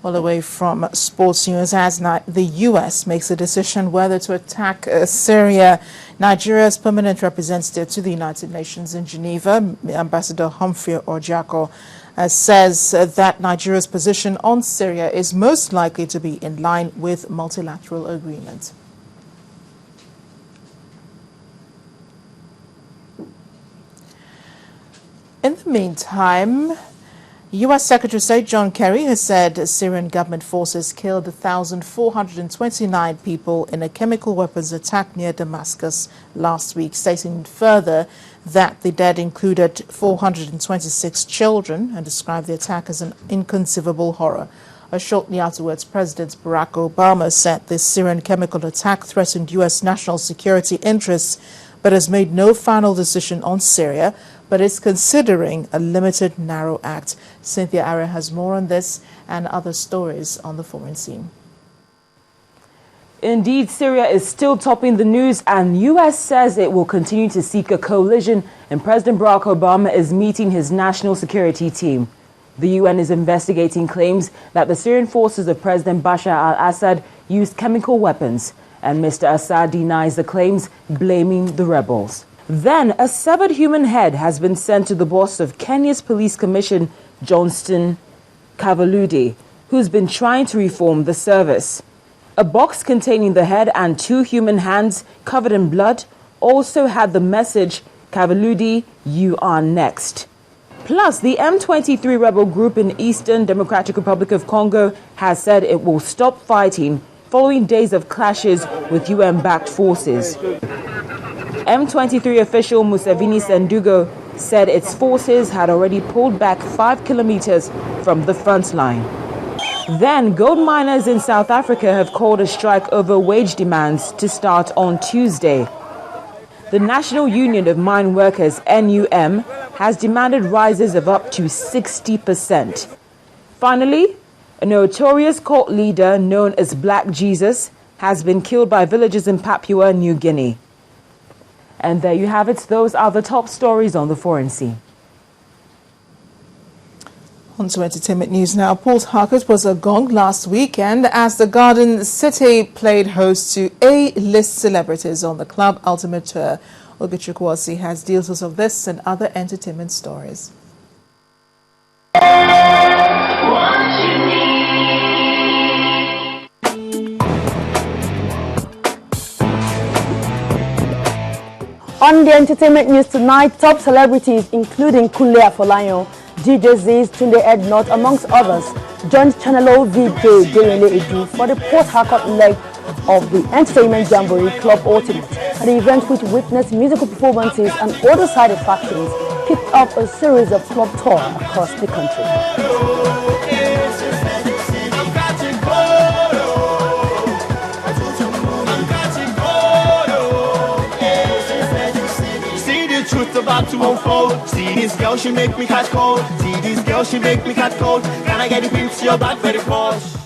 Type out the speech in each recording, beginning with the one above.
All away from sports news, as the U.S. makes a decision whether to attack Syria, Nigeria's permanent representative to the United Nations in Geneva, Ambassador Humphrey Orjiako, says that Nigeria's position on Syria is most likely to be in line with multilateral agreement. In the meantime, U.S. Secretary of State John Kerry has said Syrian government forces killed 1,429 people in a chemical weapons attack near Damascus last week, stating further that the dead included 426 children and described the attack as an inconceivable horror. Shortly afterwards, President Barack Obama said the Syrian chemical attack threatened U.S. national security interests, but has made no final decision on Syria, but is considering a limited, narrow act. Cynthia Arya has more on this and other stories on the foreign scene. Indeed, Syria is still topping the news, and U.S. says it will continue to seek a coalition, and President Barack Obama is meeting his national security team. The UN is investigating claims that the Syrian forces of President Bashar al-Assad used chemical weapons, and Mr. Assad denies the claims, blaming the rebels. Then, a severed human head has been sent to the boss of Kenya's police commission, Johnston Kavaludi, who's been trying to reform the service. A box containing the head and 2 human hands covered in blood also had the message, "Kavaludi, you are next." Plus, the M23 rebel group in Eastern Democratic Republic of Congo has said it will stop fighting following days of clashes with UN-backed forces. M23 official Museveni Sendugo said its forces had already pulled back 5 kilometers from the front line. Then, gold miners in South Africa have called a strike over wage demands to start on Tuesday. The National Union of Mine Workers, NUM, has demanded rises of up to 60%. Finally, a notorious cult leader known as Black Jesus has been killed by villagers in Papua New Guinea. And there you have it. Those are the top stories on the foreign scene. On to entertainment news now. Port Harcourt was a gong last weekend as the Garden City played host to A-list celebrities on the Club Ultimate Tour. Ogechukwuosi has details of this and other entertainment stories. On the entertainment news tonight, top celebrities including Kunle Afolayan, DJ Ziz, Tunde Ednot, amongst others, joined Channel O VJ Derele Edu for the Port Harcourt leg of the Entertainment Jamboree Club Ultimate. The event, which witnessed musical performances and other side attractions, kicked off a series of club tours across the country. About to unfold. See this girl, she make me catch cold. See this girl, she make me catch cold. Can I get a pinch your back very close?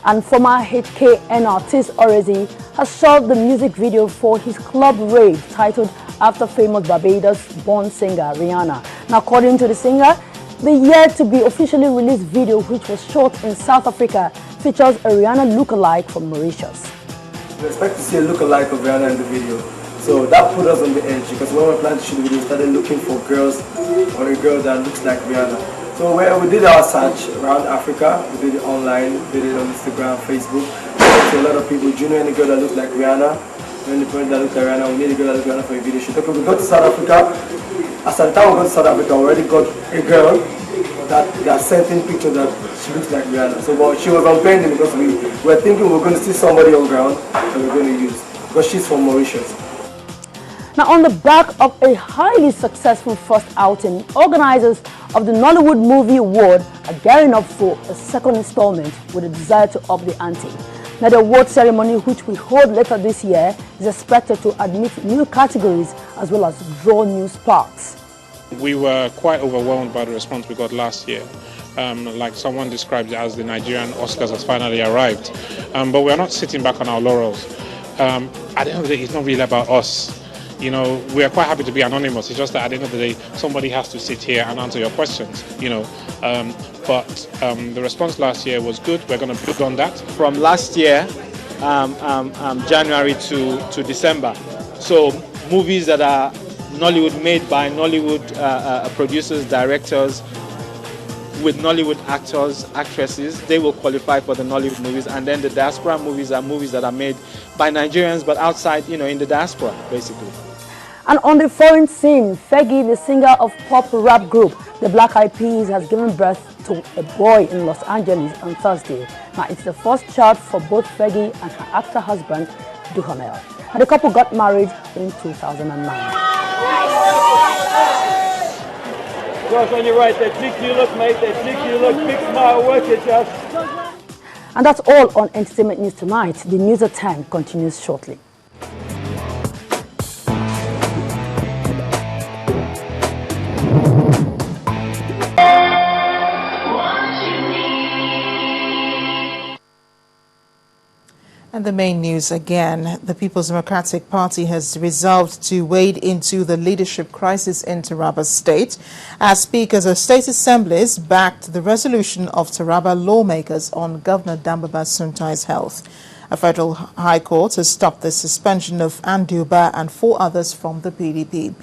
And former HKN artist Orezi has shot the music video for his club rave titled after famous Barbados-born singer Rihanna. Now, according to the singer, the yet to be officially released video, which was shot in South Africa, features a Rihanna lookalike from Mauritius. We expect to see a lookalike of Rihanna in the video. So that put us on the edge because when we planned to shoot the video, we started looking for girls or a girl that looks like Rihanna. So we did our search around Africa, we did it online, we did it on Instagram, Facebook. We talked to a lot of people. Do you know any girl that looks like Rihanna? Any friend that looks like Rihanna? We need a girl that looks like Rihanna for a video shoot. Okay, we got to South Africa. As at the time we got to South Africa, we already got a girl that sent in pictures that she looks like Rihanna. So but she was on pending because we were thinking we were going to see somebody on ground that we we're going to use because she's from Mauritius. Now, on the back of a highly successful first outing, organizers of the Nollywood Movie Award are gearing up for a second installment with a desire to up the ante. Now, the award ceremony, which we hold later this year, is expected to admit new categories as well as draw new sparks. We were quite overwhelmed by the response we got last year. Like someone described it as the Nigerian Oscars has finally arrived. But we're not sitting back on our laurels. At the end of the day, it's not really about us. you know, we are quite happy to be anonymous. It's just that at the end of the day, somebody has to sit here and answer your questions, you know. But the response last year was good. We're going to build on that. From last year, January to December. So movies that are Nollywood made by Nollywood producers, directors, with Nollywood actors, actresses, they will qualify for the Nollywood movies. And then the diaspora movies are movies that are made by Nigerians but outside, you know, in the diaspora, basically. And on the foreign scene, Fergie, the singer of pop rap group The Black Eyed Peas, has given birth to a boy in Los Angeles on Thursday. Now, it's the first child for both Fergie and her actor husband, Duhamel. And the couple got married in 2009. Josh, on your right, they click you look, mate, they click you look, big smile, work it, Josh. And that's all on Entertainment News Tonight. The news at 10 continues shortly. And the main news again, the People's Democratic Party has resolved to wade into the leadership crisis in Taraba State as speakers of state assemblies backed the resolution of Taraba lawmakers on Governor Dambaba Suntai's health. A federal high court has stopped the suspension of Anduba and 4 others from the PDP.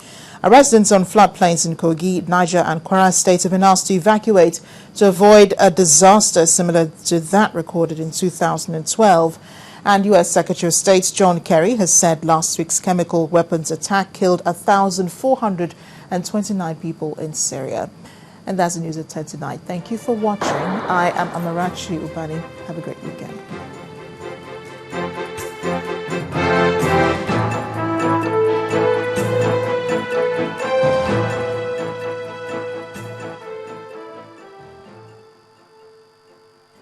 Residents on floodplains in Kogi, Niger and Kwara states have been asked to evacuate to avoid a disaster similar to that recorded in 2012. And U.S. Secretary of State John Kerry has said last week's chemical weapons attack killed 1,429 people in Syria. And that's the news at 10 tonight. Thank you for watching. I am Amarachi Ubani. Have a great weekend.